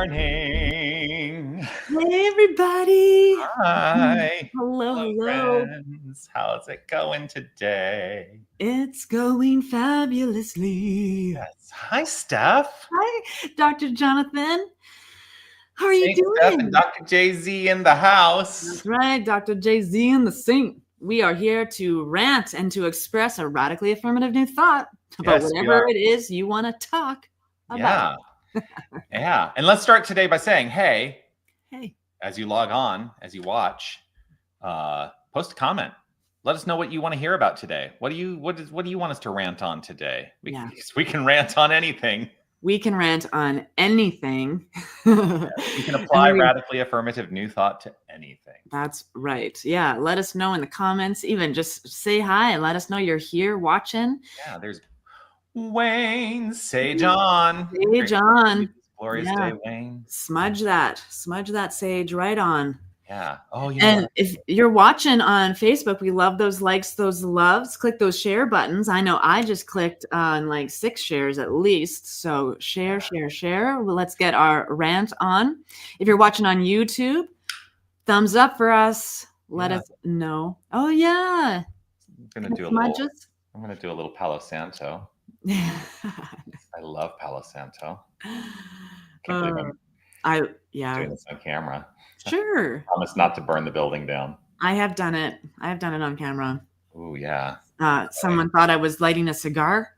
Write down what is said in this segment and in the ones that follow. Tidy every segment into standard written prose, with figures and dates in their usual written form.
morning. Hey, everybody. Hi. Hello. Friends. How's it going today? It's going fabulously. Yes. Hi, Steph. Hi, Dr. Jonathan. How are you Saint Steph and doing? Dr. Jay-Z in the house. That's right, Dr. Jay-Z and the Saint. We are here to rant and to express a radically affirmative new thought about whatever it is you want to talk about. Yeah. And let's start today by saying, hey, Hey, as you log on, as you watch, post a comment. Let us know what you want to hear about today. What do you want us to rant on today? We can rant on anything. We can rant on anything. We can apply radically affirmative new thought to anything. That's right. Yeah. Let us know in the comments. Even just say hi and let us know you're here watching. Yeah. There's Wayne. Say John. Hey, John. Glorious day, Wayne. Smudge that sage right on. Yeah. Oh, and if you're watching on Facebook, we love those likes, those loves. Click those share buttons. I know I just clicked on like 6 shares at least. So share. Well, let's get our rant on. If you're watching on YouTube, thumbs up for us. Let us know. Oh yeah. I'm gonna do a little Palo Santo. I love Palo Santo. Can't believe I'm doing this on camera. Sure. Promise not to burn the building down. I have done it on camera. Oh yeah. Someone thought I was lighting a cigar.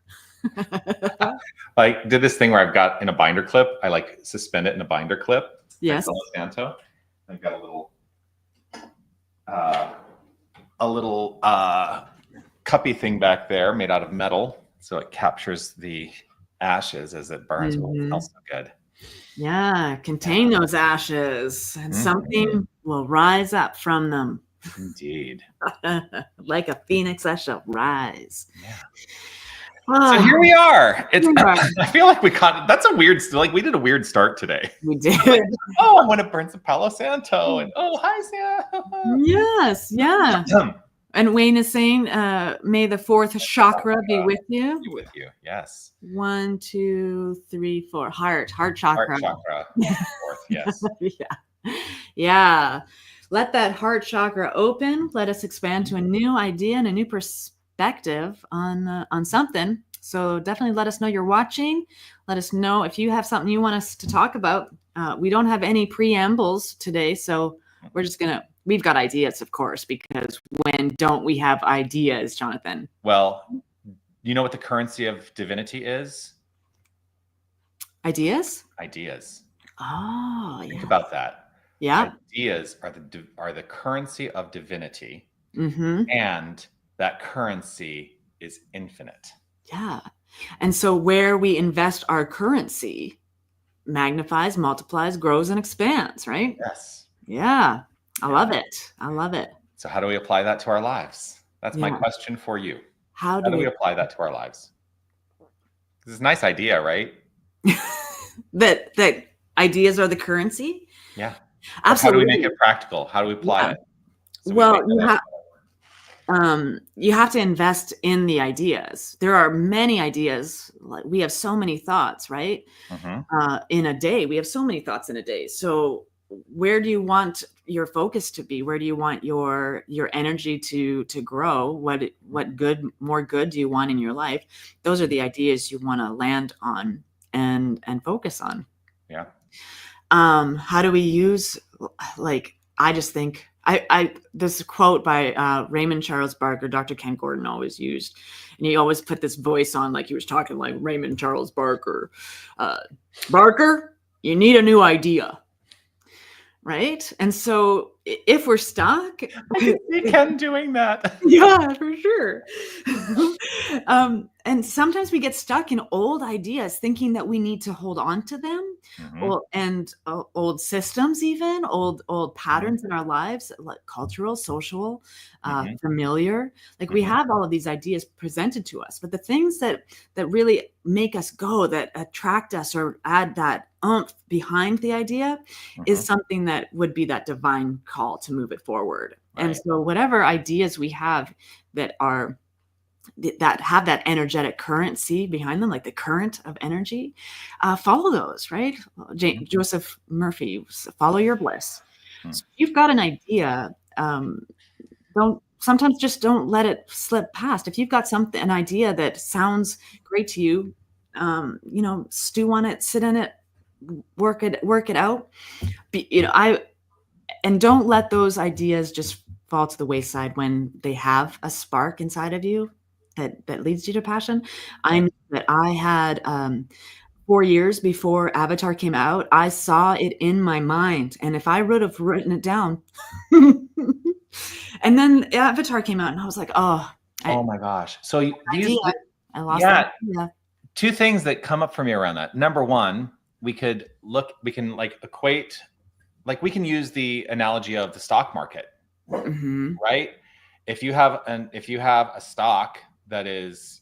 I did this thing where I've got in a binder clip. I like suspend it in a binder clip. Yes. Palo Santo. I've got a little cuppy thing back there made out of metal, so it captures the ashes as it burns. It smells so good. Yeah, contain those ashes, and something will rise up from them. Indeed. Like a phoenix, I shall rise. Yeah. So here we are. I feel like that's a weird, like we did a weird start today. We did. I'm going to burn some Palo Santo, and hi, Sam. Yes, yeah. And Wayne is saying, may the 4th chakra be with you. Be with you, yes. 1, 2, 3, 4. Heart chakra. Heart chakra. 4th, yes. Yeah. Let that heart chakra open. Let us expand to a new idea and a new perspective on something. So definitely let us know you're watching. Let us know if you have something you want us to talk about. We don't have any preambles today, so we're just we've got ideas, of course, because when don't we have ideas, Jonathan? Well, you know what the currency of divinity is? Ideas? Ideas. Oh, yeah. Think about that. Yeah. Ideas are the currency of divinity, mm-hmm. and that currency is infinite. Yeah. And so where we invest our currency magnifies, multiplies, grows, and expands, right? Yes. Yeah. I love it. So how do we apply that to our lives? That's my question for you. How do we apply that to our lives? This is a nice idea, right? that ideas are the currency? Yeah. Absolutely. How do we make it practical? How do we apply it? So you have to invest in the ideas. There are many ideas. We have so many thoughts, right? In a day, we have so many thoughts in a day. So where do you want your focus to be? Where do you want your energy to grow? More good do you want in your life? Those are the ideas you want to land on and focus on. Yeah. How do we use, I just think this quote by Raymond Charles Barker, Dr. Ken Gordon always used, and he always put this voice on like he was talking like Raymond Charles Barker. Barker, you need a new idea. Right. And so if we're stuck, I see Ken doing that. Yeah, for sure. And sometimes we get stuck in old ideas thinking that we need to hold on to them, and old systems, even old patterns in our lives, like cultural, social, familiar. Like we have all of these ideas presented to us, but the things that really make us go, that attract us or add that oomph behind the idea is something that would be that divine call to move it forward. Right. And so whatever ideas we have that are that have that energetic currency behind them, like the current of energy, follow those, right? Joseph Murphy, follow your bliss. So if you've got an idea, don't let it slip past. If you've got an idea that sounds great to you, stew on it, sit in it, work it out. And don't let those ideas just fall to the wayside when they have a spark inside of you that leads you to passion. I know that I had 4 years before Avatar came out, I saw it in my mind, and if I would have written it down, and then Avatar came out, and I was like, oh my gosh! So I lost that idea. Two things that come up for me around that. Number one, we can equate. Like we can use the analogy of the stock market, right? If you have a stock that is,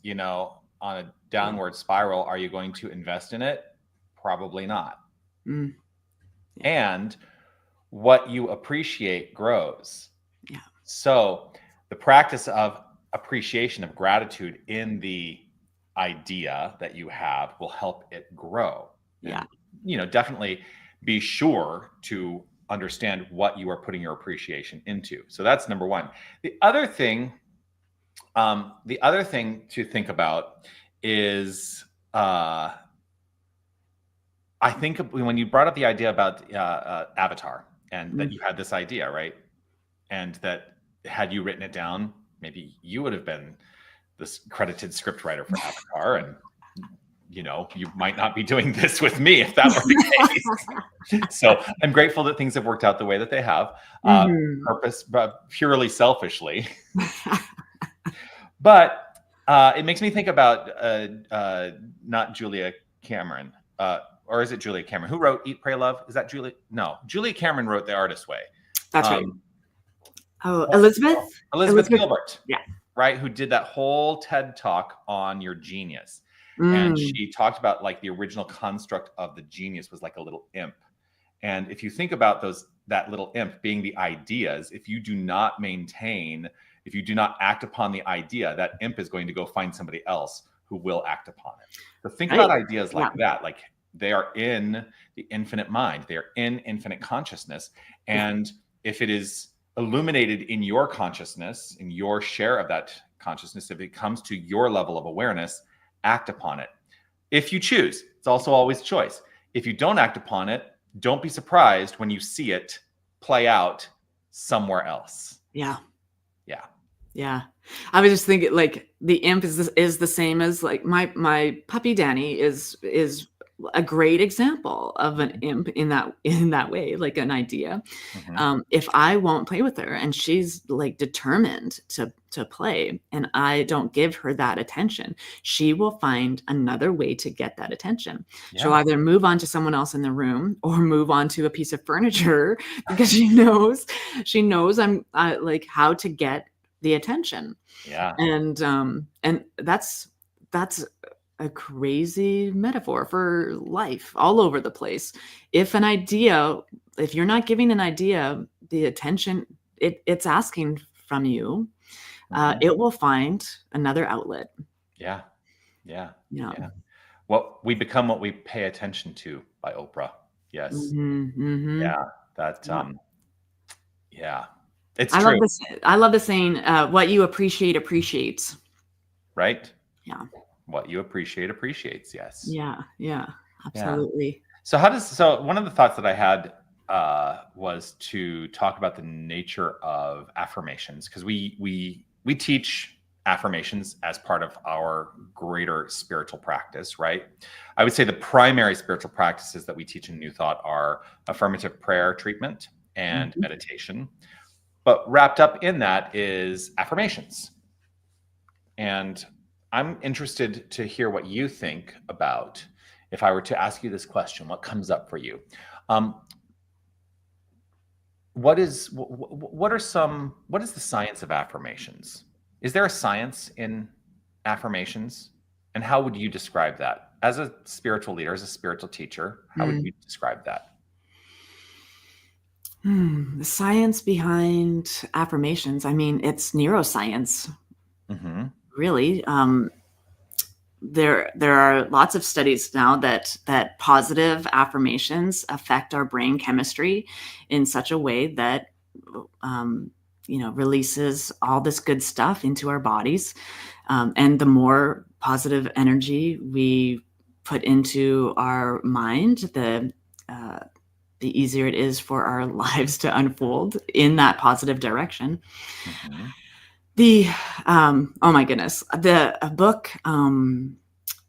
on a downward spiral, are you going to invest in it? Probably not. And what you appreciate grows. Yeah. So the practice of appreciation, of gratitude in the idea that you have will help it grow. Yeah. And, definitely be sure to understand what you are putting your appreciation into. So that's number one. The other thing to think about is, I think when you brought up the idea about Avatar, and that you had this idea, right? And that had you written it down, maybe you would have been this credited scriptwriter for Avatar, and you might not be doing this with me if that were the case. So I'm grateful that things have worked out the way that they have, purely selfishly. But it makes me think about not Julia Cameron, or is it Julia Cameron? Who wrote Eat, Pray, Love? Is that Julia? No, Julia Cameron wrote The Artist's Way. That's right. Oh, Elizabeth Gilbert. Yeah. Right. Who did that whole TED talk on your genius. And she talked about like the original construct of the genius was like a little imp. And if you think about that little imp being the ideas, if you do not act upon the idea, that imp is going to go find somebody else who will act upon it. So think about ideas like that. Like they are in the infinite mind. They are in infinite consciousness. And if it is illuminated in your consciousness, in your share of that consciousness, if it comes to your level of awareness, act upon it. If you choose, it's also always choice. If you don't act upon it, don't be surprised when you see it play out somewhere else. Yeah. Yeah. Yeah. I was just thinking like the imp is the same as like my puppy Danny is a great example of an imp in that way, like an idea. If I won't play with her and she's like determined to play and I don't give her that attention, she will find another way to get that attention. Yeah. She'll either move on to someone else in the room or move on to a piece of furniture because she knows I'm like how to get the attention. Yeah. And that's a crazy metaphor for life all over the place. If you're not giving an idea the attention it's asking from you, it will find another outlet. Yeah. Well, we become what we pay attention to, by Oprah. Yes. Yeah. That. Yeah. It's true. I love the saying, "What you appreciate appreciates." Right. Yeah. What you appreciate appreciates. Yes. Yeah, absolutely. Yeah. So one of the thoughts that I had was to talk about the nature of affirmations, because we teach affirmations as part of our greater spiritual practice, right? I would say the primary spiritual practices that we teach in New Thought are affirmative prayer treatment and meditation, but wrapped up in that is affirmations. And I'm interested to hear what you think about, if I were to ask you this question, what comes up for you? What is the science of affirmations? Is there a science in affirmations? And how would you describe that? As a spiritual leader, as a spiritual teacher, how would you describe that? The science behind affirmations, I mean, it's neuroscience. really. There are lots of studies now that positive affirmations affect our brain chemistry in such a way that releases all this good stuff into our bodies, and the more positive energy we put into our mind, the easier it is for our lives to unfold in that positive direction. Mm-hmm. Oh my goodness, the book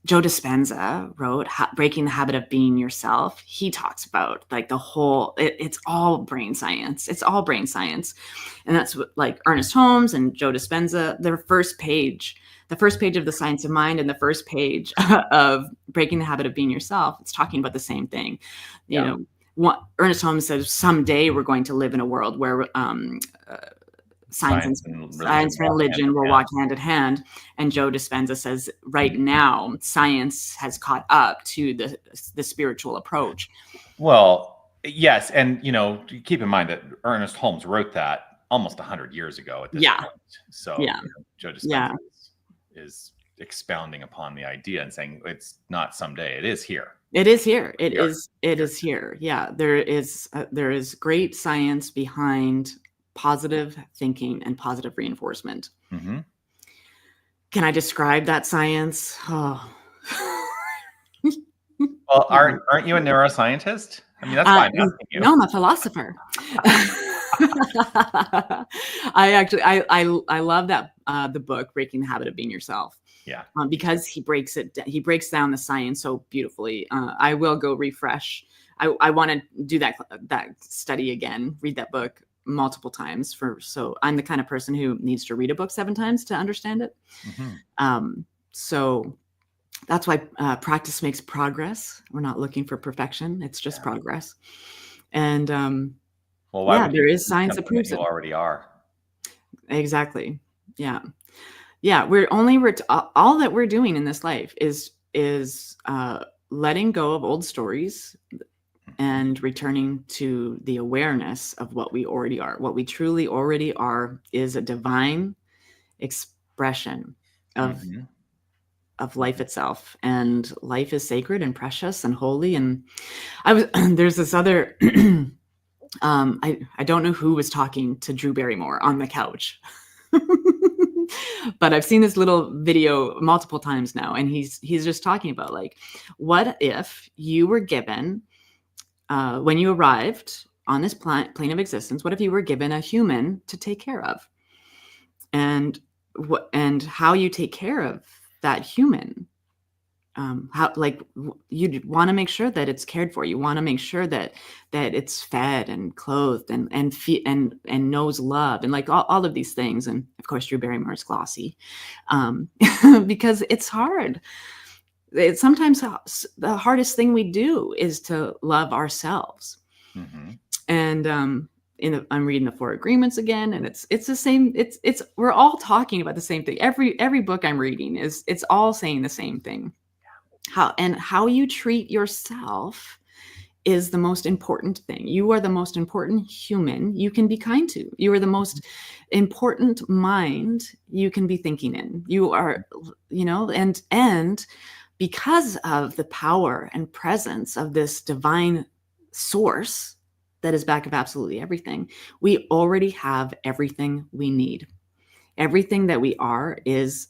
Joe Dispenza wrote, Breaking the Habit of Being Yourself. He talks about like the whole, it's all brain science. It's all brain science. And that's what, like, Ernest Holmes and Joe Dispenza, the first page of The Science of Mind and the first page of Breaking the Habit of Being Yourself, it's talking about the same thing. Ernest Holmes says, someday we're going to live in a world where science and religion will walk hand in hand. And Joe Dispenza says, right now, science has caught up to the spiritual approach. Well, yes. And, keep in mind that Ernest Holmes wrote that almost 100 years ago at this point. So Joe Dispenza is expounding upon the idea and saying it's not someday, it is here. It is here. It is here. Yeah, there is great science behind positive thinking and positive reinforcement. Mm-hmm. Can I describe that science? Oh. Well, aren't you a neuroscientist? I mean, that's why I'm asking you. No, I'm a philosopher. I love that the book Breaking the Habit of Being Yourself. Yeah. Because he breaks down the science so beautifully. I will go refresh. I want to do that study again, read that book multiple times so I'm the kind of person who needs to read a book 7 times to understand it. Mm-hmm. So that's why practice makes progress. We're not looking for perfection. It's just progress. And there is science that proves it. You already are. Exactly. Yeah. Yeah. All that we're doing in this life is letting go of old stories and returning to the awareness of what we already are. What we truly already are is a divine expression of life itself. And life is sacred and precious and holy. And there's this other, I don't know who was talking to Drew Barrymore on the couch, but I've seen this little video multiple times now. And he's just talking about, like, what if you were given, when you arrived on this plane of existence, what if you were given a human to take care of? And how you take care of that human, how, like, you want to make sure that it's cared for. You want to make sure that it's fed and clothed and knows love, and like all of these things. And of course, Drew Barrymore is glossy, because it's hard. It's sometimes the hardest thing we do is to love ourselves. Mm-hmm. And I'm reading the 4 Agreements again, and it's the same. It's we're all talking about the same thing. Every book I'm reading it's all saying the same thing. How you treat yourself is the most important thing. You are the most important human you can be kind to. You are the most important mind you can be thinking in. You are, and because of the power and presence of this divine source that is back of absolutely everything, we already have everything we need. Everything that we are is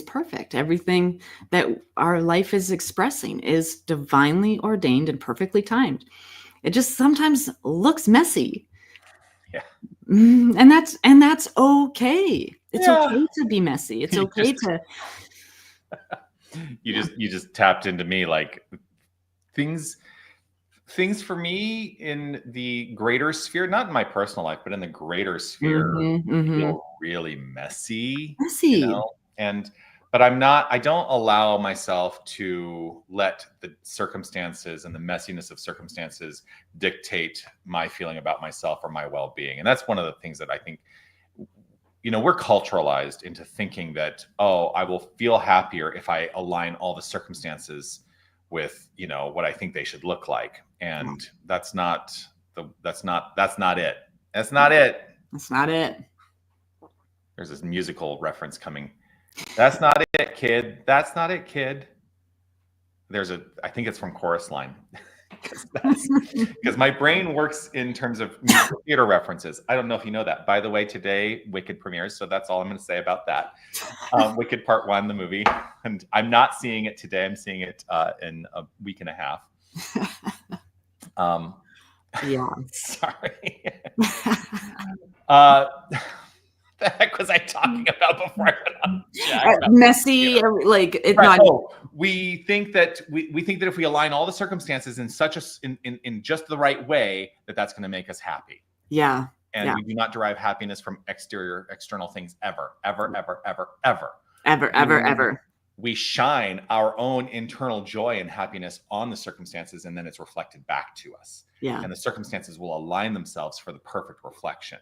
perfect. Everything that our life is expressing is divinely ordained and perfectly timed. It just sometimes looks messy. Yeah. And that's okay. It's okay to be messy. It's okay to you just tapped into me, like, things for me in the greater sphere, not in my personal life, but in the greater sphere, feel really messy. But I don't allow myself to let the circumstances and the messiness of circumstances dictate my feeling about myself or my well-being. And that's one of the things that I think, we're culturalized into thinking that, I will feel happier if I align all the circumstances with, what I think they should look like. And that's not it. That's not it. That's not it. There's this musical reference coming That's not it, kid. That's not it, kid. I think it's from Chorus Line. Because my brain works in terms of musical theater references. I don't know if you know that. By the way, today Wicked premieres, so that's all I'm going to say about that. Wicked Part 1, the movie, and I'm not seeing it today. I'm seeing it in a week and a half. Yeah. Sorry. The heck was I talking about before I went on? Messy, like it's right. not. Oh, we think that we think that if we align all the circumstances in such in just the right way, that's going to make us happy. Yeah. And yeah. we do not derive happiness from external things ever. We shine our own internal joy and happiness on the circumstances, and then it's reflected back to us. Yeah. And the circumstances will align themselves for the perfect reflection.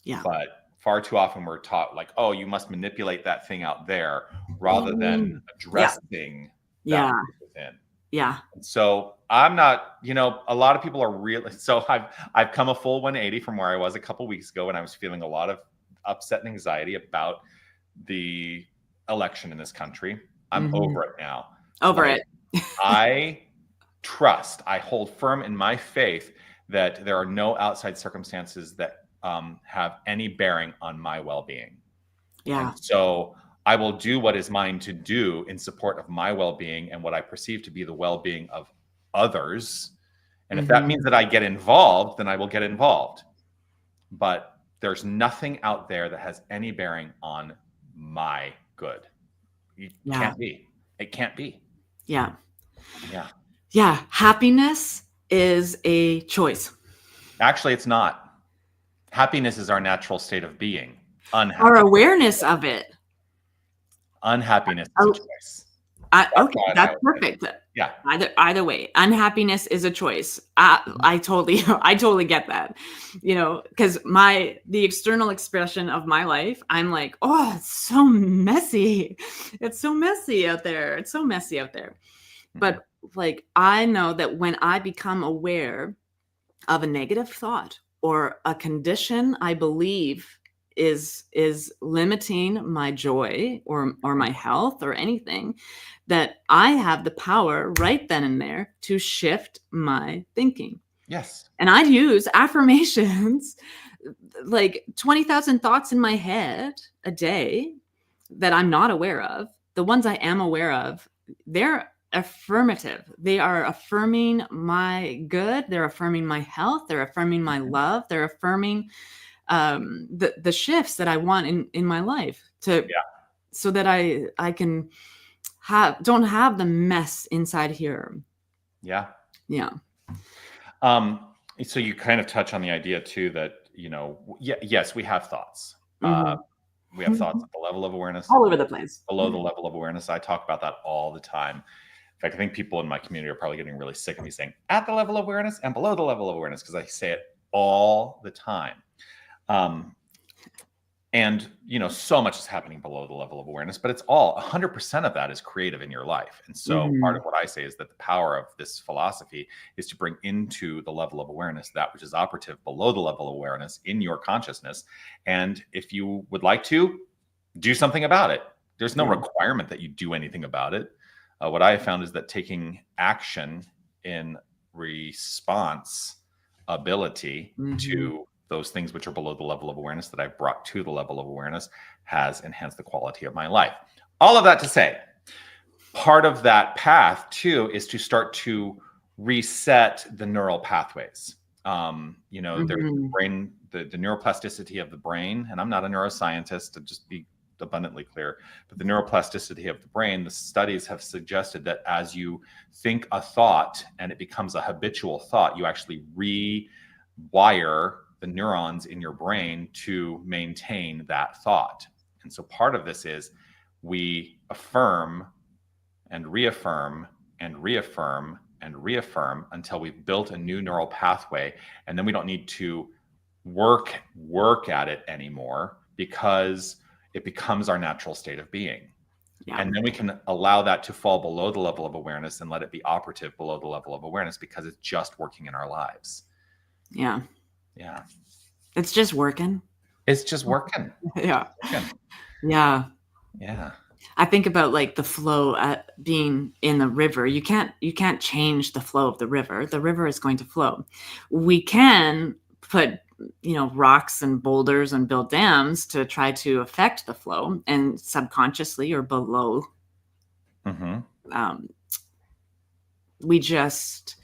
Yeah. But far too often we're taught like, oh, you must manipulate that thing out there rather than addressing that within. Yeah. So I'm not, a lot of people are really, so I've come a full 180 from where I was a couple weeks ago when I was feeling a lot of upset and anxiety about the election in this country. I'm over it now. I hold firm in my faith that there are no outside circumstances that have any bearing on my well-being. Yeah. And so I will do what is mine to do in support of my well-being and what I perceive to be the well-being of others. And if that means that I get involved, then I will get involved. But there's nothing out there that has any bearing on my good. It can't be. It can't be. Yeah. Yeah. Yeah. Happiness is a choice. Actually, it's not. Happiness is our natural state of being. Our awareness of it. Unhappiness is a choice. Okay, that's perfect. Yeah. Either way, unhappiness is a choice. I totally get that. Because the external expression of my life, I'm like, oh, it's so messy. It's so messy out there. It's so messy out there. But like, I know that when I become aware of a negative thought or a condition I believe is limiting my joy or my health or anything, that I have the power right then and there to shift my thinking. Yes. And I'd use affirmations, like 20,000 thoughts in my head a day that I'm not aware of. The ones I am aware of, they're affirmative. They are affirming my good. They're affirming my health. They're affirming my love. They're affirming the shifts that I want in my life so that I can don't have the mess inside here. Yeah. Yeah. So you kind of touch on the idea too that, yes, we have thoughts. We have thoughts at the level of awareness. All over the place. Below the level of awareness. I talk about that all the time. In fact, I think people in my community are probably getting really sick of me saying at the level of awareness and below the level of awareness, because I say it all the time. And, so much is happening below the level of awareness, but it's all 100% of that is creative in your life. And so part of what I say is that the power of this philosophy is to bring into the level of awareness that which is operative below the level of awareness in your consciousness. And if you would like to do something about it, there's no requirement that you do anything about it. What I have found is that taking action in response ability to those things which are below the level of awareness that I've brought to the level of awareness has enhanced the quality of my life. All of that to say, part of that path too is to start to reset the neural pathways. There's the brain, the neuroplasticity of the brain, and I'm not a neuroscientist, to just be abundantly clear, but the neuroplasticity of the brain, the studies have suggested that as you think a thought and it becomes a habitual thought, you actually rewire the neurons in your brain to maintain that thought. And so part of this is we affirm and reaffirm and reaffirm and reaffirm until we've built a new neural pathway, and then we don't need to work at it anymore because it becomes our natural state of being. Yeah. And then we can allow that to fall below the level of awareness and let it be operative below the level of awareness because it's just working in our lives. Yeah. Yeah. It's just working. It's just working. Yeah. It's working. Yeah. Yeah. I think about like the flow being in the river. You can't change the flow of the river. The river is going to flow. We can put rocks and boulders and build dams to try to affect the flow, and subconsciously or below. We just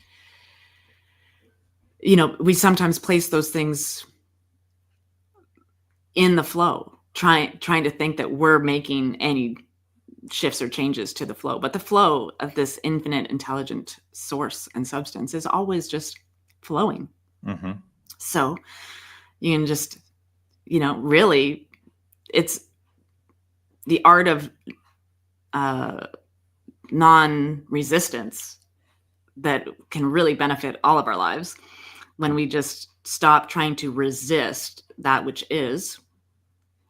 we sometimes place those things in the flow, trying to think that we're making any shifts or changes to the flow. But the flow of this infinite intelligent source and substance is always just flowing. So you can just, really, it's the art of non-resistance that can really benefit all of our lives when we just stop trying to resist that which is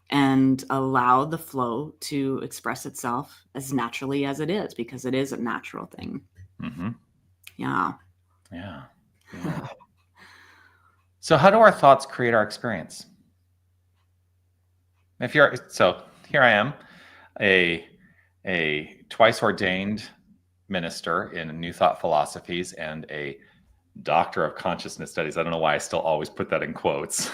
and allow the flow to express itself as naturally as it is, because it is a natural thing. Yeah. So how do our thoughts create our experience? So here I am, a twice ordained minister in New Thought philosophies and a doctor of consciousness studies. I don't know why I still always put that in quotes.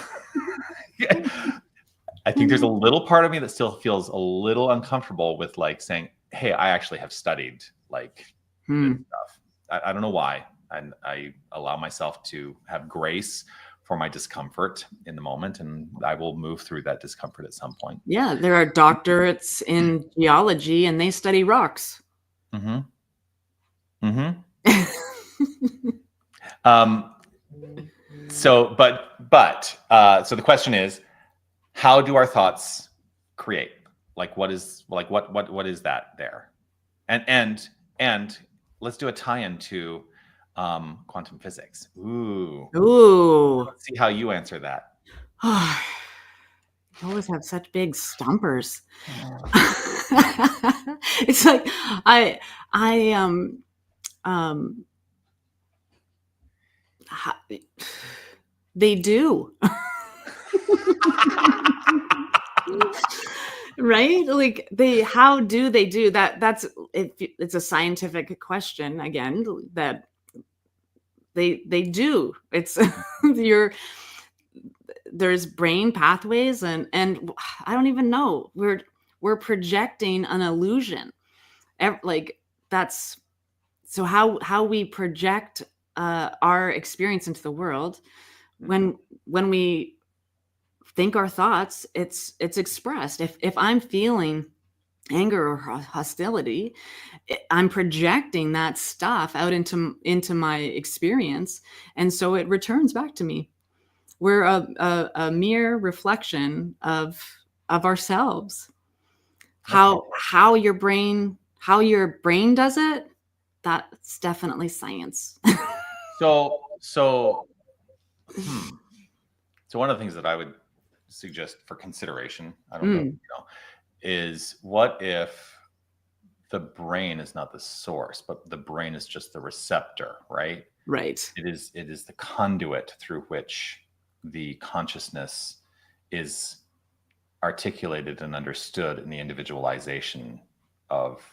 I think there's a little part of me that still feels a little uncomfortable with like saying, hey, I actually have studied like this stuff. I don't know why. And I allow myself to have grace for my discomfort in the moment, and I will move through that discomfort at some point. Yeah, there are doctorates in geology and they study rocks. So the question is, how do our thoughts create? Like, what is that there? And let's do a tie-in to quantum physics. Ooh. Let's see how you answer that. You always have such big stumpers. It's like they do. Right? Like how do they do that? That's it. It's a scientific question again, that they do. It's there's brain pathways and I don't even know. We're projecting an illusion. Like that's so how we project our experience into the world. When we think our thoughts, it's expressed. If I'm feeling anger or hostility, I'm projecting that stuff out into my experience, and so it returns back to me. We're a mere reflection of ourselves. How your brain does it, that's definitely science. So one of the things that I would suggest for consideration, I don't know, is what if the brain is not the source, but the brain is just the receptor, right? Right. It is the conduit through which the consciousness is articulated and understood in the individualization of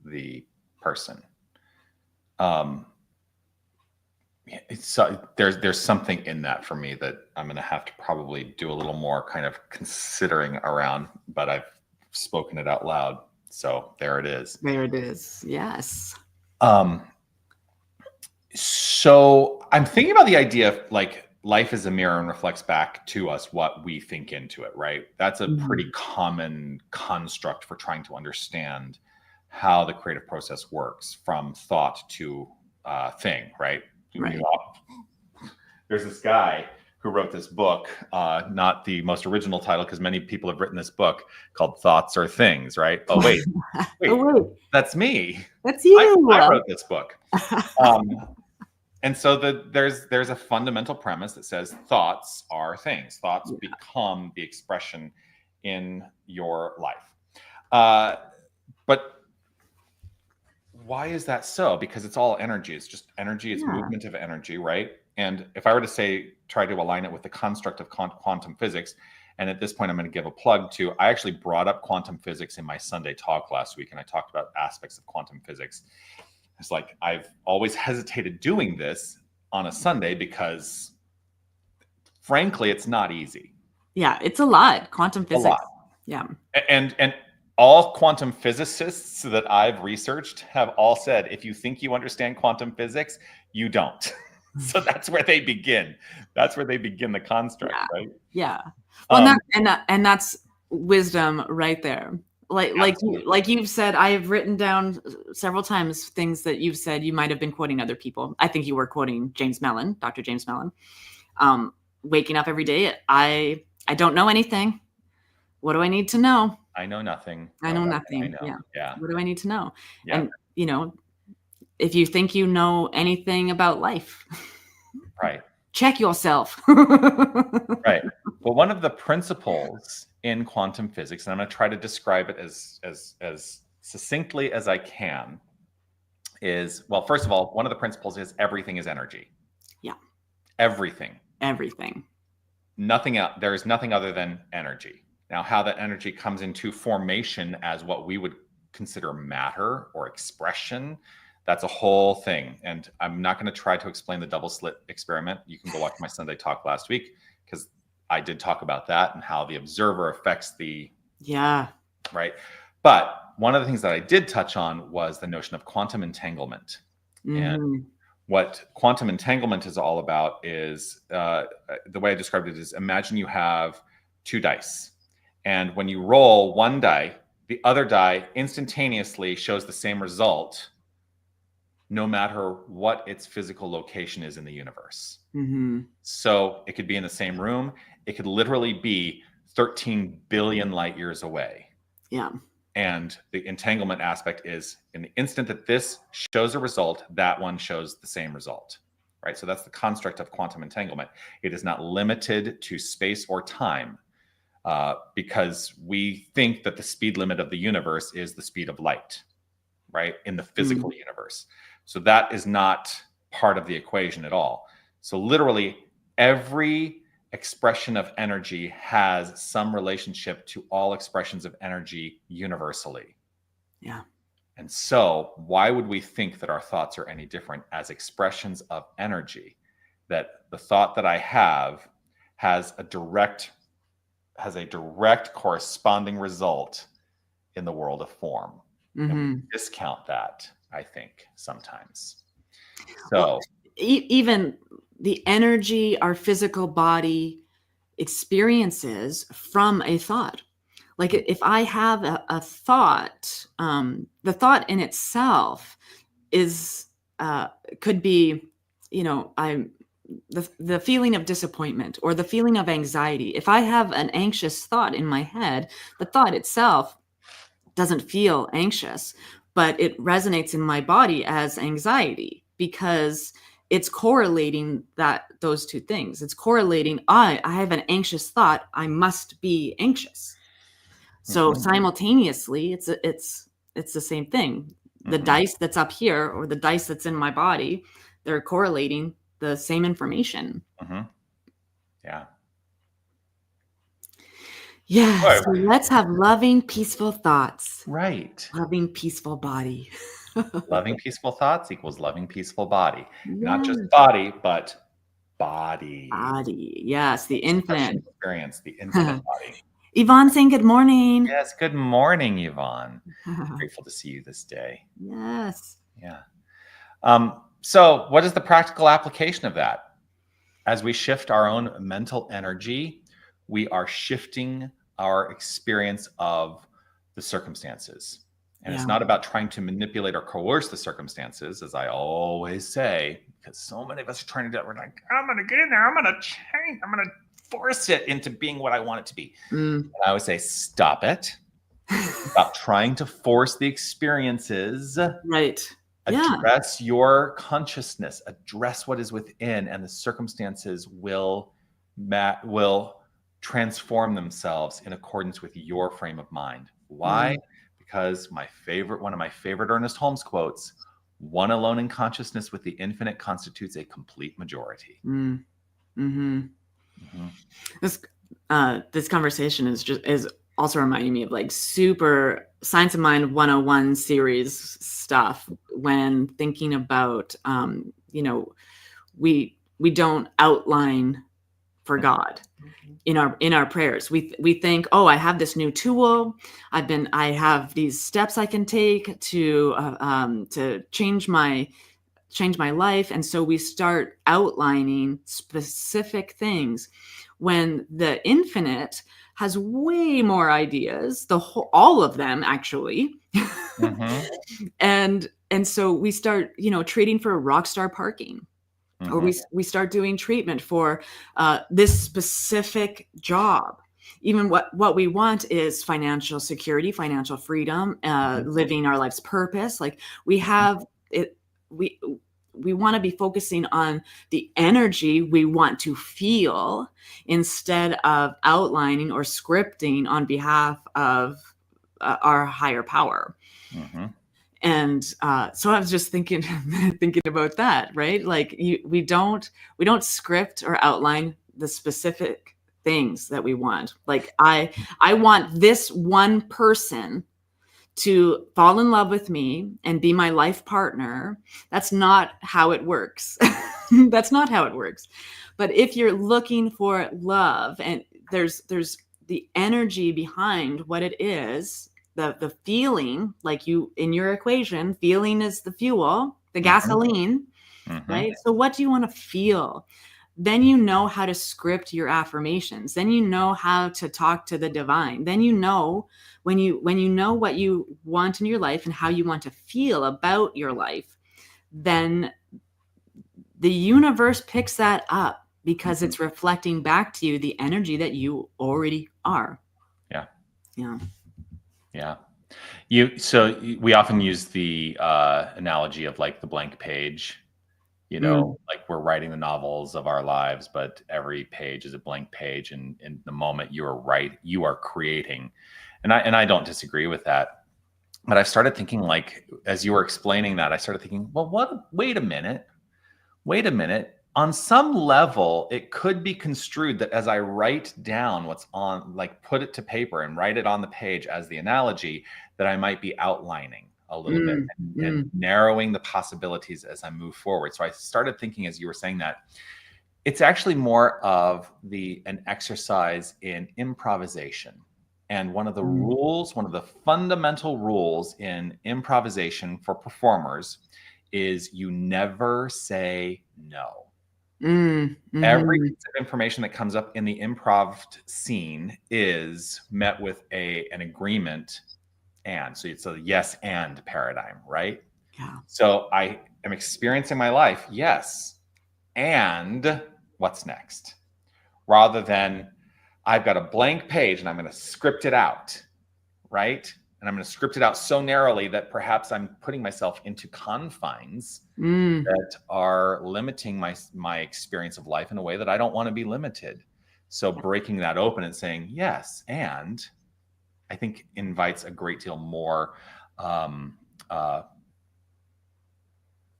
the person. There's something in that for me that I'm going to have to probably do a little more kind of considering around, but I've spoken it out loud. So there it is. There it is. Yes. So I'm thinking about the idea of like life is a mirror and reflects back to us what we think into it, right? That's a pretty common construct for trying to understand how the creative process works from thought to thing, right? Right. There's this guy who wrote this book, not the most original title, because many people have written this book called Thoughts Are Things, right? Oh, wait, that's me. That's you. I wrote this book. And so there's a fundamental premise that says thoughts are things. Thoughts become the expression in your life. But why is that so? Because it's all energy. It's just energy. It's movement of energy, right? And if I were to try to align it with the construct of quantum physics, And at this point, I'm going to give a plug to, I actually brought up quantum physics in my Sunday talk last week, and I talked about aspects of quantum physics. It's like, I've always hesitated doing this on a Sunday because frankly, it's not easy. Yeah, it's a lot. Quantum physics. A lot. Yeah. And all quantum physicists that I've researched have all said, if you think you understand quantum physics, you don't. So that's where they begin. That's where they begin the construct, right? Yeah. Well, and that's wisdom right there. Like you've said, I have written down several times things that you've said. You might have been quoting other people. I think you were quoting James Mellon, Dr. James Mellon. Waking up every day, I don't know anything. What do I need to know? I know nothing. I know nothing. I know. Yeah. What do I need to know? Yeah. And if you think you know anything about life, right, check yourself. Right. Well, one of the principles in quantum physics, and I'm going to try to describe it as succinctly as I can, is, well, first of all, one of the principles is everything is energy. Yeah. Everything. Nothing else. There is nothing other than energy. Now, how that energy comes into formation as what we would consider matter or expression, that's a whole thing. And I'm not going to try to explain the double slit experiment. You can go watch my Sunday talk last week, because I did talk about that and how the observer affects the... Yeah. Right. But one of the things that I did touch on was the notion of quantum entanglement. And what quantum entanglement is all about is, the way I described it is, imagine you have two dice. And when you roll one die, the other die instantaneously shows the same result, no matter what its physical location is in the universe. So it could be in the same room. It could literally be 13 billion light years away. Yeah. And the entanglement aspect is, in the instant that this shows a result, that one shows the same result, right? So that's the construct of quantum entanglement. It is not limited to space or time, because we think that the speed limit of the universe is the speed of light, right? In the physical universe. So that is not part of the equation at all. So literally every expression of energy has some relationship to all expressions of energy universally. Yeah. And so why would we think that our thoughts are any different as expressions of energy? That the thought that I have has a direct corresponding result in the world of form. And we discount that, I think, sometimes. So well, even the energy our physical body experiences from a thought. Like if I have a thought, the thought in itself is could be, the feeling of disappointment or the feeling of anxiety. If I have an anxious thought in my head, the thought itself doesn't feel anxious, but it resonates in my body as anxiety, because it's correlating those two things. It's correlating, I have an anxious thought, I must be anxious. So simultaneously, it's the same thing. The dice that's up here or the dice that's in my body, they're correlating the same information. Yeah. Yeah. So let's have loving, peaceful thoughts. Right. Loving, peaceful body. Loving, peaceful thoughts equals loving, peaceful body. Yes. Not just body, but body. Body. Yes. The infinite experience, the infinite body. Yvonne saying good morning. Yes. Good morning, Yvonne. Grateful to see you this day. Yes. Yeah. So what is the practical application of that? As we shift our own mental energy, we are shifting our experience of the circumstances. And it's not about trying to manipulate or coerce the circumstances, as I always say, because so many of us are trying to do it. We're like, I'm going to get in there. I'm going to change. I'm going to force it into being what I want it to be. And I always say, stop it. Stop trying to force the experiences. Right. Address your consciousness, address what is within, and the circumstances will transform themselves in accordance with your frame of mind. Why? Because one of my favorite Ernest Holmes quotes, one alone in consciousness with the infinite constitutes a complete majority. this conversation is also reminding me of like super Science of Mind 101 series stuff when thinking about, we don't outline for God in our prayers. We think, oh, I have this new tool. I have these steps I can take to change my life. And so we start outlining specific things when the infinite has way more ideas, all of them actually. And so we start, trading for rock star parking. Or we start doing treatment for this specific job. Even what we want is financial security, financial freedom, living our life's purpose. Like we have it, we want to be focusing on the energy we want to feel instead of outlining or scripting on behalf of our higher power. And so I was just thinking about that, right? Like we don't script or outline the specific things that we want. Like I want this one person to fall in love with me and be my life partner. That's not how it works. That's not how it works. But if you're looking for love, and there's the energy behind what it is, the feeling, like you in your equation, feeling is the fuel, the gasoline, right? So what do you want to feel? Then you know how to script your affirmations. Then you know how to talk to the divine. Then you know when you know what you want in your life and how you want to feel about your life, then the universe picks that up because it's reflecting back to you the energy that you already are. Yeah. So we often use the analogy of like the blank page, like we're writing the novels of our lives, but every page is a blank page. And in the moment you are creating. And I don't disagree with that. But I started thinking, like, as you were explaining that, I started thinking, well, wait a minute. On some level, it could be construed that as I write down what's on, like put it to paper and write it on the page as the analogy, that I might be outlining a little bit and narrowing the possibilities as I move forward. So I started thinking, as you were saying that, it's actually more of an exercise in improvisation. And one of the fundamental rules in improvisation for performers is you never say no. Every piece of information that comes up in the improv scene is met with an agreement. And so it's a yes and paradigm, right? Yeah. So I am experiencing my life. Yes. And what's next? Rather than I've got a blank page and I'm going to script it out, right? And I'm going to script it out so narrowly that perhaps I'm putting myself into confines that are limiting my experience of life in a way that I don't want to be limited. So breaking that open and saying yes, and I think invites a great deal more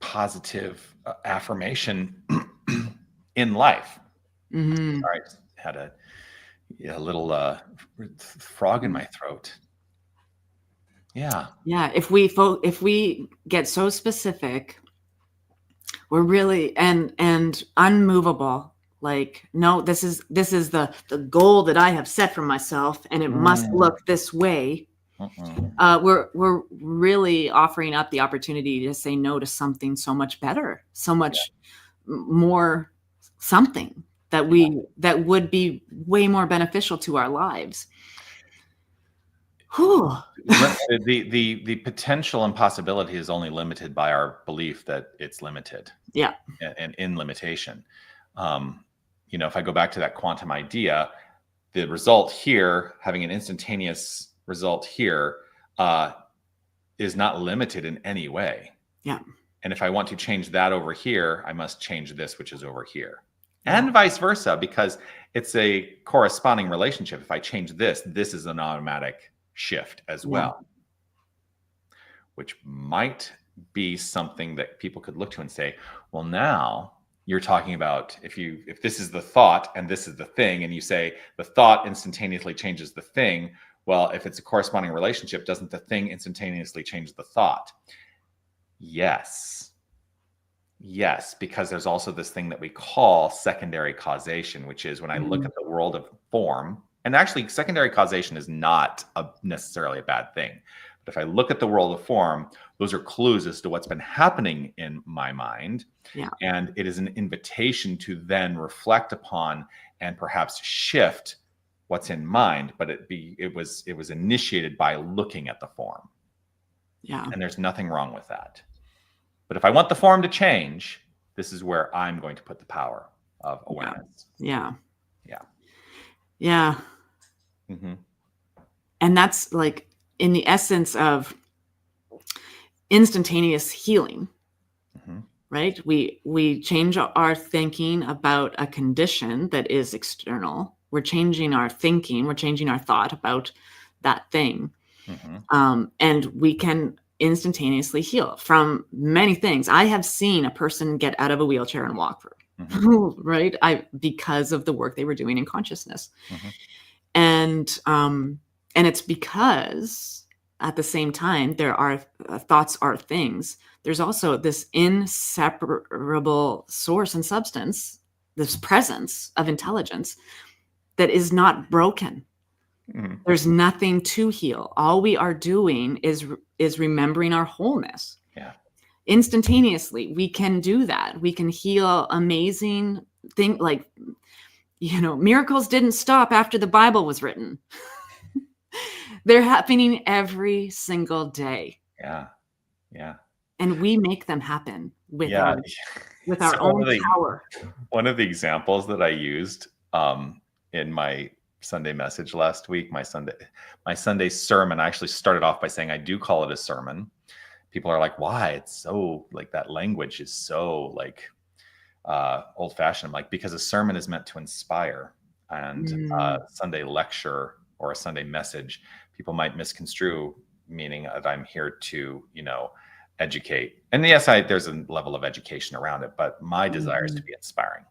positive affirmation in life. Sorry, I just had a little frog in my throat. Yeah. If we get so specific, we're really and unmovable. Like, no, this is the goal that I have set for myself, and it must look this way. We're really offering up the opportunity to say no to something so much better, so much more, something that would be way more beneficial to our lives. The potential and possibility is only limited by our belief that it's limited. Yeah. And in limitation. If I go back to that quantum idea, the result here, having an instantaneous result here, is not limited in any way. Yeah. And if I want to change that over here, I must change this, which is over here. And vice versa, because it's a corresponding relationship. If I change this is an automatic shift as well, which might be something that people could look to and say, well, now you're talking about if this is the thought and this is the thing, and you say the thought instantaneously changes the thing. Well, if it's a corresponding relationship, doesn't the thing instantaneously change the thought? Yes. Yes, because there's also this thing that we call secondary causation, which is when I look at the world of form, and actually secondary causation is not necessarily a bad thing. But if I look at the world of form, those are clues as to what's been happening in my mind. Yeah. And it is an invitation to then reflect upon and perhaps shift what's in mind, but it was initiated by looking at the form. Yeah. And there's nothing wrong with that. But if I want the form to change, this is where I'm going to put the power of awareness. Yeah. Yeah. Yeah. Mm-hmm. And that's like in the essence of instantaneous healing. Mm-hmm. Right? We change our thinking about a condition that is external. We're changing our thinking. We're changing our thought about that thing. Mm-hmm. And we can instantaneously heal from many things. I have seen a person get out of a wheelchair and walk through, Mm-hmm. right? Because of the work they were doing in consciousness. Mm-hmm. And it's because at the same time, there are thoughts are things. There's also this inseparable source and substance, this presence of intelligence that is not broken. Mm-hmm. There's nothing to heal. All we are doing is remembering our wholeness. Yeah. Instantaneously, we can do that. We can heal amazing things like, miracles didn't stop after the Bible was written. They're happening every single day. Yeah. Yeah. And we make them happen with our So own power. One of the examples that I used in my Sunday message last week, my Sunday sermon, I actually started off by saying I do call it a sermon. People are like, why? It's so like that language is so like old fashioned. I'm like, because a sermon is meant to inspire, and Sunday lecture or a Sunday message, people might misconstrue, meaning that I'm here to, educate. And yes, there's a level of education around it, but my desire is to be inspiring.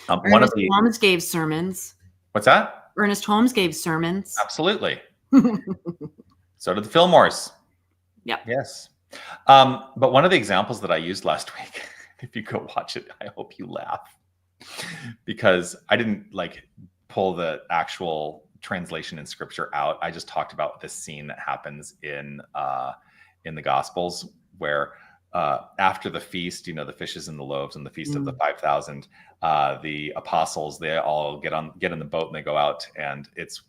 Ernest Holmes gave sermons. What's that? Ernest Holmes gave sermons. Absolutely. So did the Fillmores. Yeah. Yes. But one of the examples that I used last week, if you go watch it, I hope you laugh, because I didn't pull the actual translation in scripture out. I just talked about this scene that happens in the Gospels where after the feast, the fishes and the loaves and the feast of the 5,000, the apostles, they all get in the boat and they go out, and it's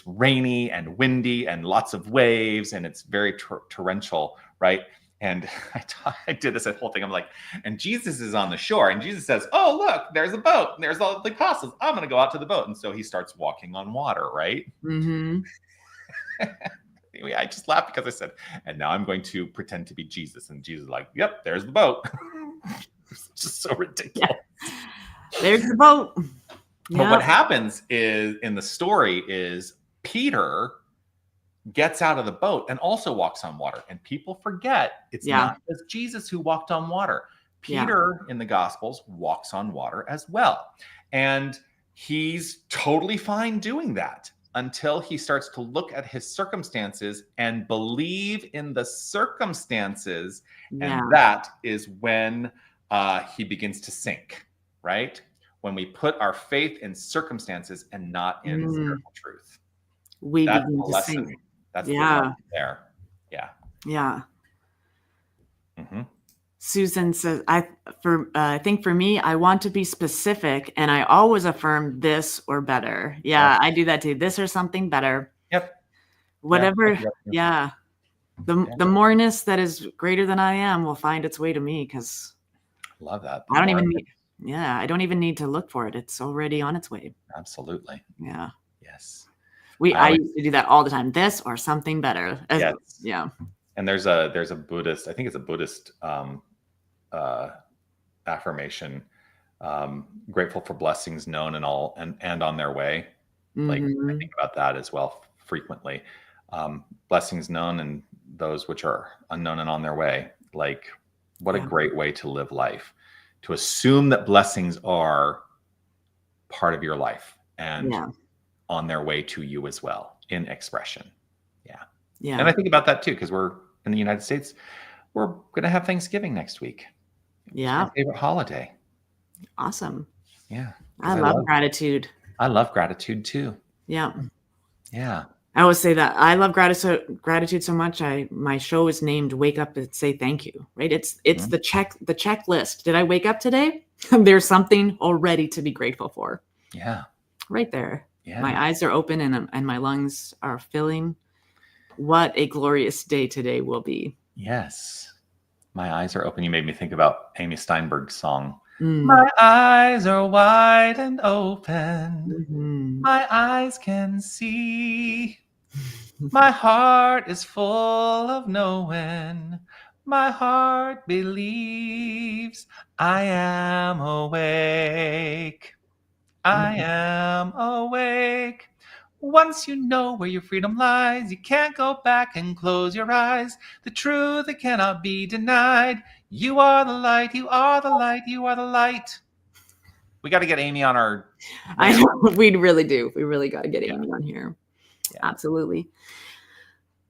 rainy and windy and lots of waves, and it's very torrential, right? And I did this whole thing. I'm like, and Jesus is on the shore, and Jesus says, "Oh, look, there's a boat. And there's all the apostles. I'm going to go out to the boat." And so he starts walking on water, right? Mm-hmm. Anyway, I just laughed because I said, and now I'm going to pretend to be Jesus. And Jesus is like, "Yep, there's the boat." It's just so ridiculous. Yeah. There's the boat. But what happens is in the story is Peter gets out of the boat and also walks on water. And people forget it's not just Jesus who walked on water. Peter in the Gospels walks on water as well. And he's totally fine doing that until he starts to look at his circumstances and believe in the circumstances. And that is when he begins to sink, right? When we put our faith in circumstances and not in spiritual truth. That's begin the to lesson. sink. That's the lesson there. Yeah. Yeah. Mm-hmm. Susan says, I think for me, I want to be specific, and I always affirm this or better. Yeah, I do that too. This or something better. Yep. Whatever. Yeah. The moreness that is greater than I am will find its way to me, because love that. I don't even need to look for it. It's already on its way. Absolutely. Yeah. Yes. I used to do that all the time. This or something better. Yes. Yeah. And there's a Buddhist, I think it's a Buddhist affirmation, grateful for blessings known and all and on their way. Like I think about that as well frequently. Blessings known and those which are unknown and on their way. Like what a great way to live life. to assume that blessings are part of your life and on their way to you as well in expression. Yeah. And I think about that too, because we're in the United States. We're going to have Thanksgiving next week. Yeah. It's my favorite holiday. Awesome. Yeah. I love gratitude. I love gratitude too. Yeah. Yeah. I always say that I love gratitude so much. My show is named "Wake Up and Say Thank You." Right? It's the checklist. Did I wake up today? There's something already to be grateful for. Yeah. Right there. Yeah. My eyes are open and my lungs are filling. What a glorious day today will be. Yes. My eyes are open. You made me think about Amy Steinberg's song. My eyes are wide and open. My eyes can see. My heart is full of knowing. My heart believes I am awake. I am awake. Once you know where your freedom lies, you can't go back and close your eyes. The truth, it cannot be denied. You are the light, you are the light, you are the light. We got to get Amy on our... I know, we really do. We really got to get Amy on here. Yeah. Absolutely.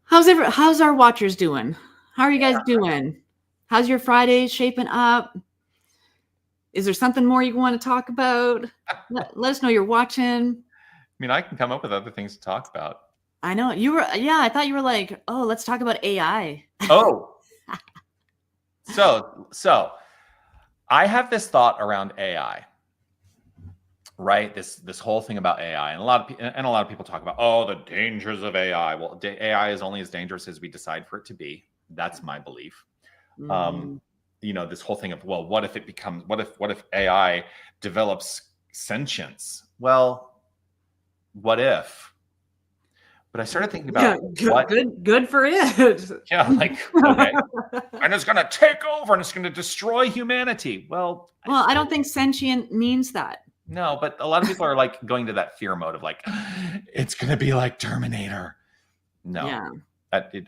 How's our watchers doing? How are you guys doing? How's your Friday shaping up? Is there something more you want to talk about? Let us know you're watching. I mean, I can come up with other things to talk about. I know you were. Yeah, I thought you were like, oh, let's talk about AI. Oh. So I have this thought around AI. Right, this whole thing about AI, and a lot of people talk about, oh, the dangers of AI. Well, AI is only as dangerous as we decide for it to be. That's my belief. This whole thing of, well, what if AI develops sentience? Well, what if? But I started thinking about good for it. Yeah, like, okay, and it's going to take over and it's going to destroy humanity. Well, I don't think sentient means that. No, but a lot of people are like going to that fear mode of like, it's going to be like Terminator. No, it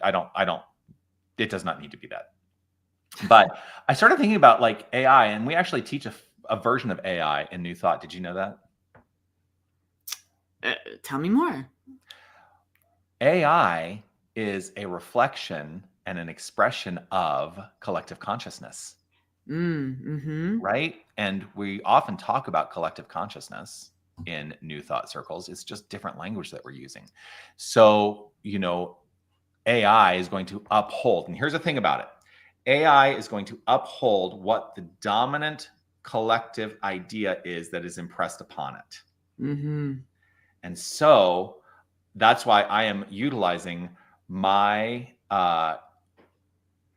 does not need to be that. But I started thinking about like AI, and we actually teach a version of AI in New Thought. Did you know that? Tell me more. AI is a reflection and an expression of collective consciousness. Right? And we often talk about collective consciousness in New Thought circles. It's just different language that we're using. So, AI is going to uphold, and here's the thing about it. AI is going to uphold what the dominant collective idea is that is impressed upon it. And so that's why I am utilizing my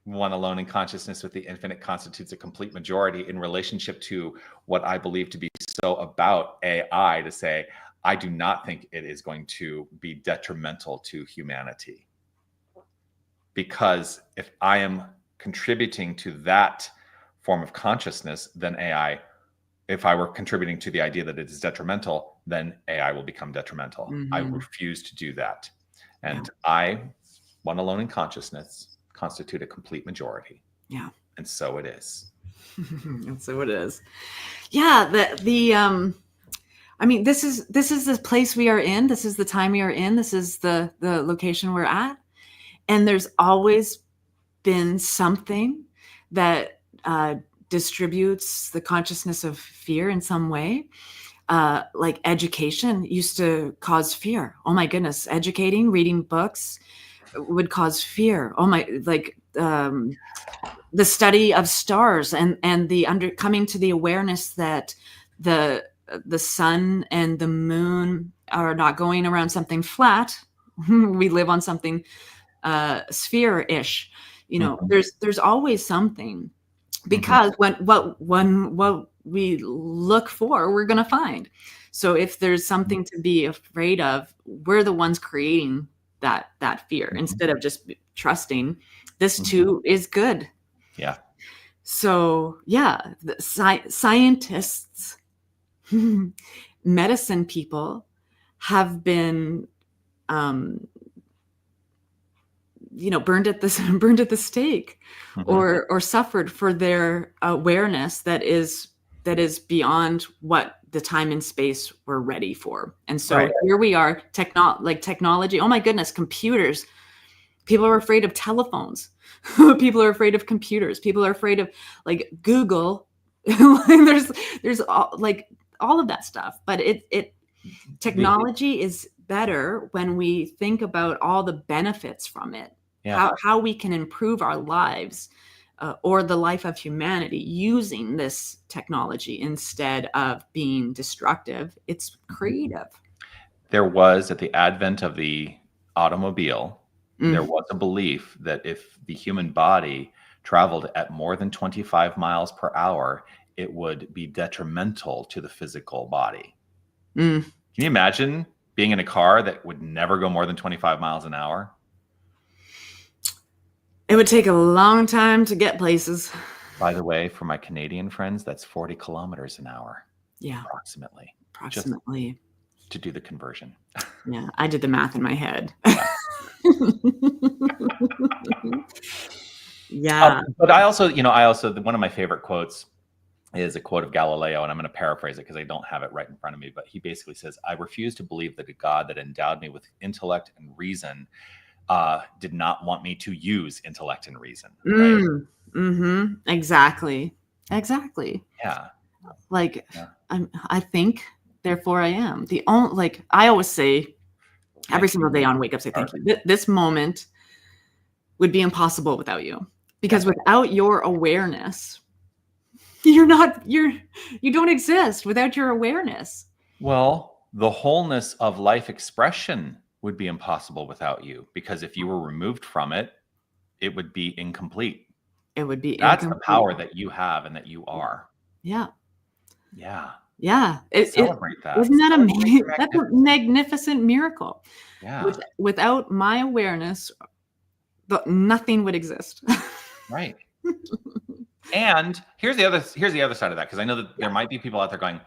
one alone in consciousness with the infinite constitutes a complete majority in relationship to what I believe to be so about AI, to say, I do not think it is going to be detrimental to humanity. Because if I am contributing to that form of consciousness, then AI, if I were contributing to the idea that it is detrimental, then AI will become detrimental. I refuse to do that. And I, one alone in consciousness, constitute a complete majority. Yeah. And so it is. And so it is. Yeah. I mean, this is the place we are in. This is the time we are in. This is the location we're at. And there's always been something that distributes the consciousness of fear in some way. Like education used to cause fear. Oh my goodness. Educating, reading books would cause fear. Oh my, like the study of stars and the coming to the awareness that the sun and the moon are not going around something flat. We live on something sphere-ish. There's always something, because what we look for, we're going to find. So if there's something to be afraid of, we're the ones creating that fear instead of just trusting this too is good. Yeah. So yeah, the scientists, medicine people have been burned at the burned at the stake, or suffered for their awareness that is beyond what the time and space we're ready for. And so here we are, technology. Oh my goodness, computers. People are afraid of telephones. People are afraid of computers. People are afraid of like Google. there's all of that stuff. But technology is better when we think about all the benefits from it. Yeah. How we can improve our lives or the life of humanity using this technology instead of being destructive. It's creative. There was, at the advent of the automobile, there was a belief that if the human body traveled at more than 25 miles per hour, it would be detrimental to the physical body. Can you imagine being in a car that would never go more than 25 miles an hour? It would take a long time to get places. By the way, for my Canadian friends, that's 40 kilometers an hour. Yeah. Approximately. Just to do the conversion. Yeah, I did the math in my head. Yeah. But I also, one of my favorite quotes is a quote of Galileo, and I'm going to paraphrase it because I don't have it right in front of me, but he basically says, I refuse to believe that a God that endowed me with intellect and reason did not want me to use intellect and reason. Right? Exactly. Yeah. I think, therefore I am. I always say every single day on Wake Up, say thank you. This moment would be impossible without you, because without your awareness, you don't exist without your awareness. Well, the wholeness of life expression would be impossible without you, because if you were removed from it, it would be incomplete. That's the power that you have and that you are. Yeah. Celebrate that. Isn't that that's a magnificent miracle? Yeah. Without my awareness, nothing would exist. Right. And here's the other side of that, because I know that there might be people out there going,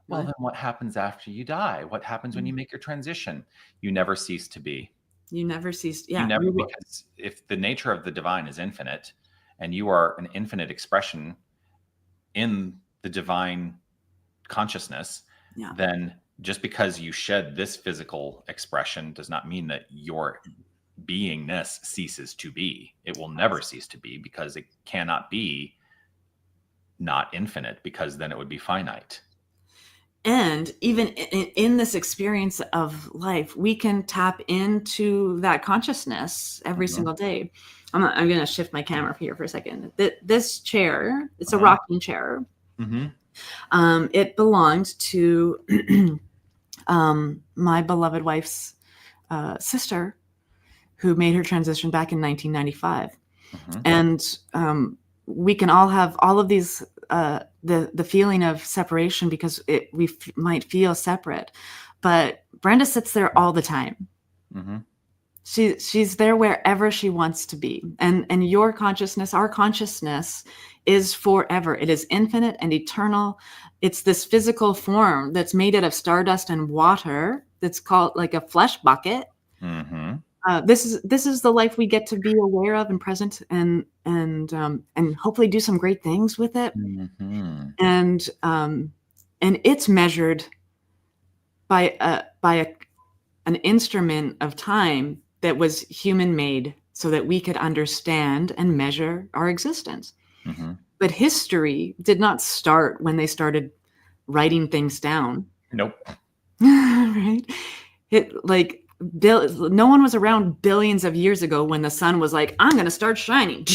well, then what happens after you die? What happens when you make your transition? You never cease to be. You never cease. Yeah. Because if the nature of the divine is infinite, and you are an infinite expression in the divine consciousness, then just because you shed this physical expression does not mean that your beingness ceases to be. It will never cease to be, because it cannot be not infinite, because then it would be finite. And even in this experience of life, we can tap into that consciousness every single day. I'm going to shift my camera here for a second. This chair, it's a rocking chair. It belonged to my beloved wife's sister, who made her transition back in 1995. And we can all have all of these, the feeling of separation, because we might feel separate, but Brenda sits there all the time. She's there wherever she wants to be. And your consciousness, our consciousness, is forever. It is infinite and eternal. It's this physical form that's made out of stardust and water, that's called like a flesh bucket. This is the life we get to be aware of and present, and hopefully do some great things with it. And it's measured by an instrument of time that was human made, so that we could understand and measure our existence. But history did not start when they started writing things down. Nope. Right? No one was around billions of years ago when the sun was like, I'm going to start shining.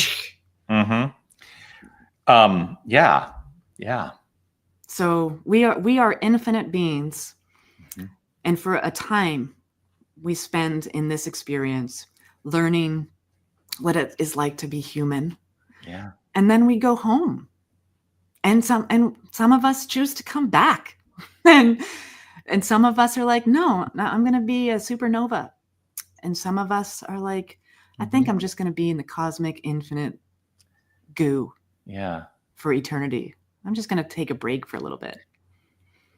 Yeah. So we are infinite beings. And for a time we spend in this experience learning what it is like to be human. Yeah. And then we go home. And some of us choose to come back. And some of us are like, no, I'm going to be a supernova. And some of us are like, I think I'm just going to be in the cosmic infinite goo. Yeah. For eternity. I'm just going to take a break for a little bit.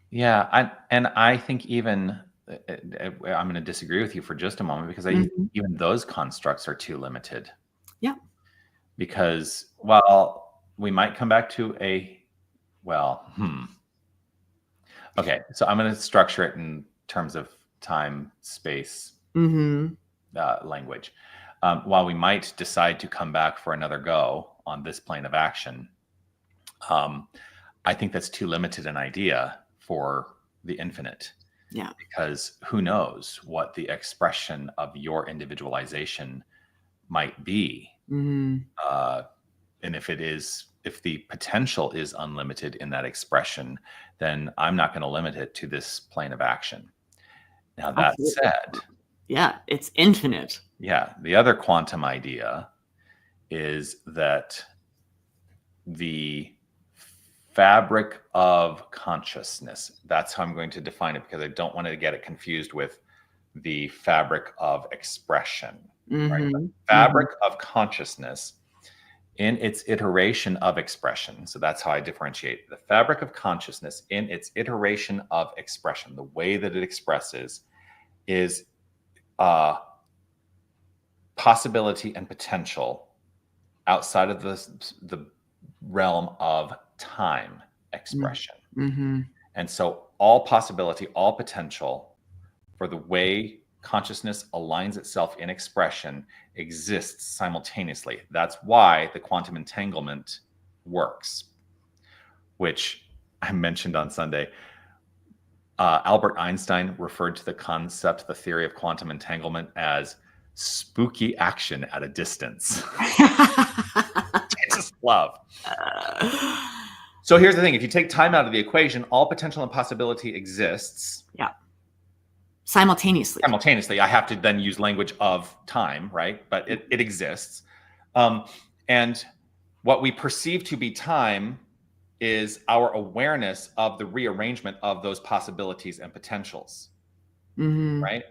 Yeah. I think even I'm going to disagree with you for just a moment, because even those constructs are too limited. Yeah. Because while we might come back to okay, so I'm going to structure it in terms of time, space, language. While we might decide to come back for another go on this plane of action, I think that's too limited an idea for the infinite. Yeah. Because who knows what the expression of your individualization might be. And if the potential is unlimited in that expression, then I'm not going to limit it to this plane of action. Now, that said, yeah, it's infinite. Yeah. The other quantum idea is that the fabric of consciousness, that's how I'm going to define it, because I don't want to get it confused with the fabric of expression. Right? The fabric of consciousness in its iteration of expression. So that's how I differentiate the fabric of consciousness in its iteration of expression. The way that it expresses is possibility and potential outside of the realm of time expression. And so all possibility, all potential for the way consciousness aligns itself in expression exists simultaneously. That's why the quantum entanglement works, which I mentioned on Sunday. Albert Einstein referred to the concept, the theory of quantum entanglement, as spooky action at a distance. I just love. So here's the thing. If you take time out of the equation, all potential and possibility exists. Yeah. Simultaneously. I have to then use language of time, right? But it exists. And what we perceive to be time is our awareness of the rearrangement of those possibilities and potentials, right?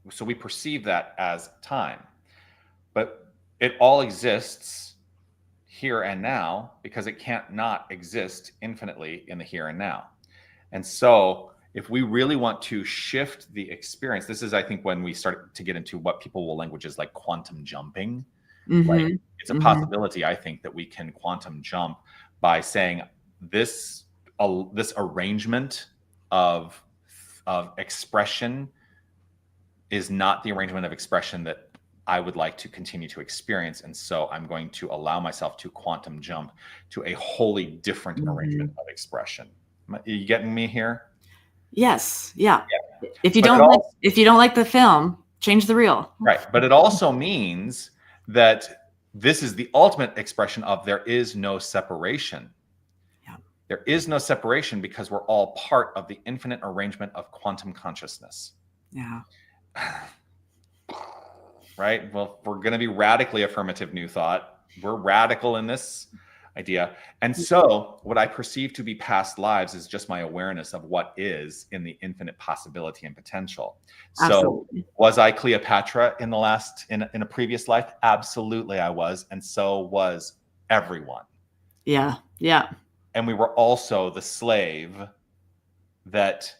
So we perceive that as time, but it all exists here and now because it can't not exist infinitely in the here and now. And so if we really want to shift the experience, this is, I think, when we start to get into what people will languages like quantum jumping. Like, it's a possibility, I think, that we can quantum jump by saying this arrangement of expression is not the arrangement of expression that I would like to continue to experience. And so I'm going to allow myself to quantum jump to a wholly different arrangement of expression. Are you getting me here? Yes. Yeah. If you don't like the film, change the reel. Right. But it also means that this is the ultimate expression of there is no separation. Yeah. There is no separation because we're all part of the infinite arrangement of quantum consciousness. Yeah. Right. Well, we're going to be radically affirmative new thought. We're radical in this idea. And so what I perceive to be past lives is just my awareness of what is in the infinite possibility and potential. Absolutely. So was I Cleopatra in a previous life? Absolutely I was. And so was everyone. Yeah. Yeah. And we were also the slave that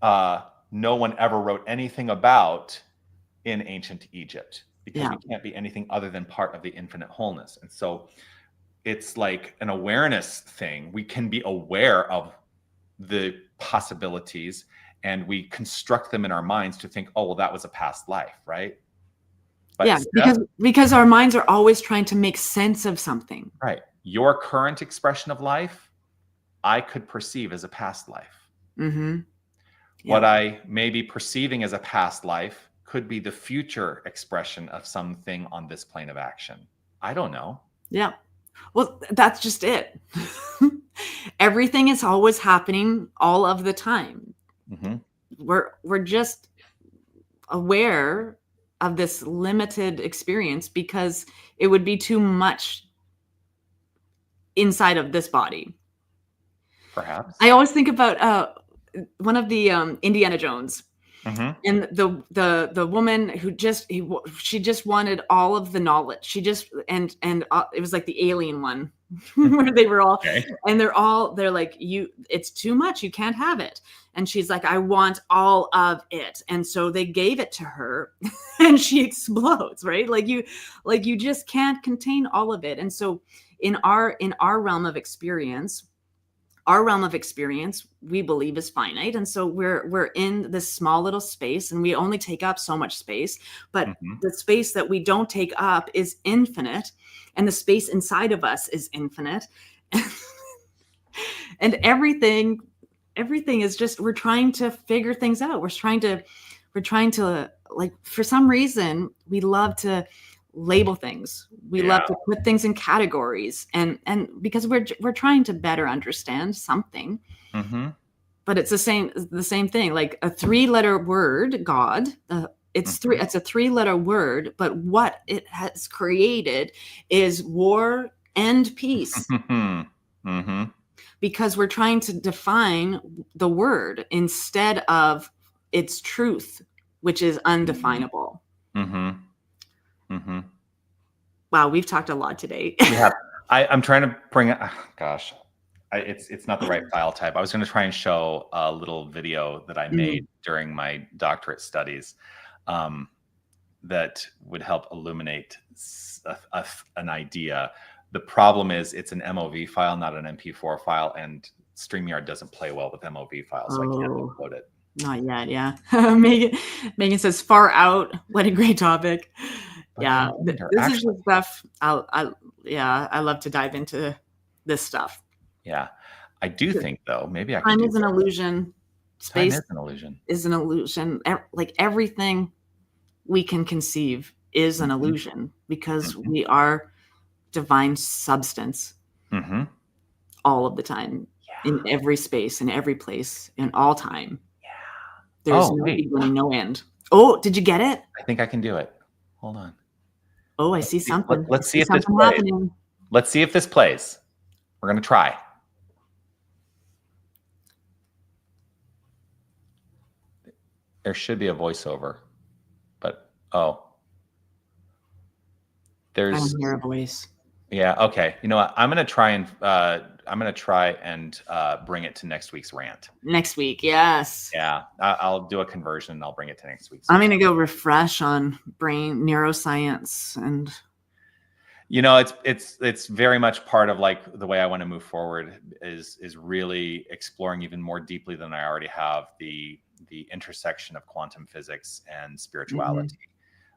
no one ever wrote anything about in ancient Egypt, because we can't be anything other than part of the infinite wholeness. And so it's like an awareness thing. We can be aware of the possibilities and we construct them in our minds to think, oh, well, that was a past life, right? But yeah, because our minds are always trying to make sense of something. Right. Your current expression of life, I could perceive as a past life. Yeah. What I may be perceiving as a past life could be the future expression of something on this plane of action. I don't know. Yeah. Well, that's just it. Everything is always happening all of the time. We're just aware of this limited experience because it would be too much inside of this body. Perhaps. I always think about one of the Indiana Jones. And the woman who she just wanted all of the knowledge. She just and it was like the alien one. where they were all, Okay. and they're like, it's too much. You can't have it. And she's like, I want all of it. And so they gave it to her and she explodes, right? Like you just can't contain all of it. And so in our realm of experience, we believe is finite. And so we're in this small little space and we only take up so much space, but the space that we don't take up is infinite. And the space inside of us is infinite. And everything is just, we're trying to figure things out. We're trying to like, for some reason, we love to label things. We love to put things in categories, and because we're trying to better understand something. But it's the same thing. Like a 3-letter word, God. It's a 3-letter word, but what it has created is war and peace. Because we're trying to define the word instead of its truth, which is undefinable. Wow, we've talked a lot today. Yeah, I'm trying to bring. Gosh, it's not the right file type. I was going to try and show a little video that I made during my doctorate studies that would help illuminate an idea. The problem is it's an MOV file, not an MP4 file, and StreamYard doesn't play well with MOV files, so I can't upload it. Not yet, yeah. Megan says, far out. What a great topic. But yeah, this is the stuff I love to dive into this stuff. Yeah, I do think though, maybe I can. Time is an illusion. Space is an illusion. Is an illusion. Like everything we can conceive is an illusion because we are divine substance all of the time, in every space, in every place, in all time. There's no beginning, no end. Oh, did you get it? I think I can do it. Hold on. Oh, I see something. Let's see if this plays. Happening. Let's see if this plays. We're going to try. There should be a voiceover, but there's. I don't hear a voice. Yeah. Okay. You know what? I'm going to try and bring it to next week's rant. Next week. Yes. Yeah. I'll do a conversion and I'll bring it to next week's. I'm going to go refresh on brain neuroscience, and you know, it's very much part of like the way I want to move forward is really exploring even more deeply than I already have the intersection of quantum physics and spirituality.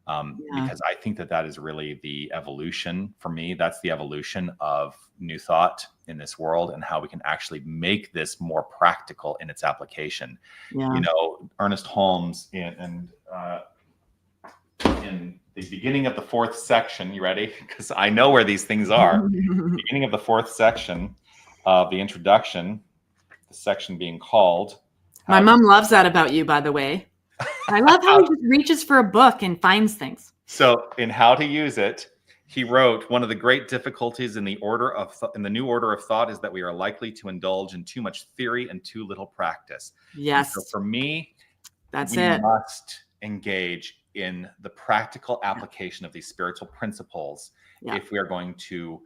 Because I think that is really the evolution for me. That's the evolution of new thought in this world and how we can actually make this more practical in its application. You know, Ernest Holmes in the beginning of the 4th section, you ready? Because I know where these things are. Beginning of the 4th section of the introduction, the section being called. My mom loves that about you, by the way. I love how he just reaches for a book and finds things. So in How to Use It, he wrote, one of the great difficulties in the new order of thought is that we are likely to indulge in too much theory and too little practice. Yes. And so for me, we must engage in the practical application of these spiritual principles if we are going to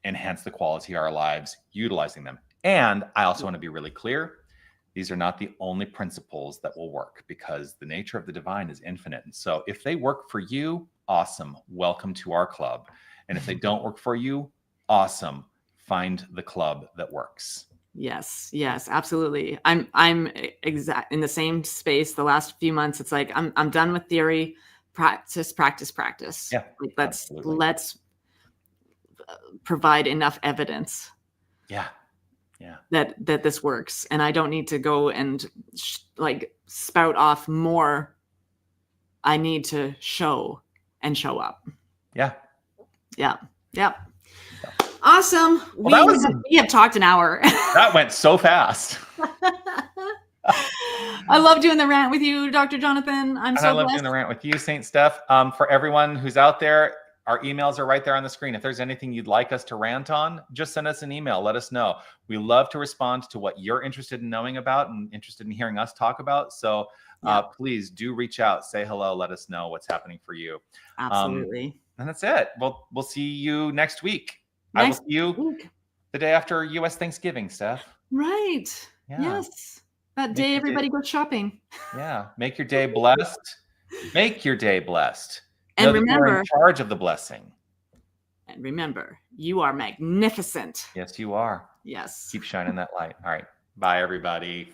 enhance the quality of our lives utilizing them. And I also want to be really clear. These are not the only principles that will work because the nature of the divine is infinite. And so if they work for you, awesome. Welcome to our club. And if they don't work for you, awesome. Find the club that works. Yes, absolutely. I'm in the same space. The last few months, it's like I'm done with theory. Practice. Yeah. Like, let's provide enough evidence. Yeah. That this works, and I don't need to go and spout off more. I need to show up. Yeah. Awesome. Well, we have talked an hour. That went so fast. I love doing the rant with you, Dr. Jonathan. I love doing the rant with you, St. Steph. For everyone who's out there, our emails are right there on the screen. If there's anything you'd like us to rant on, just send us an email. Let us know. We love to respond to what you're interested in knowing about and interested in hearing us talk about. So please do reach out, say hello, let us know what's happening for you. Absolutely. And that's it. We'll see you next week. I will see you week. the day after U.S. Thanksgiving, Steph. Right. Yeah. Yes. That day everybody goes shopping. Yeah. Make your day blessed. Make your day blessed. And Know that you're remember, in charge of the blessing. and remember, you are magnificent. Yes, you are. Yes. Keep shining that light. All right. Bye, everybody.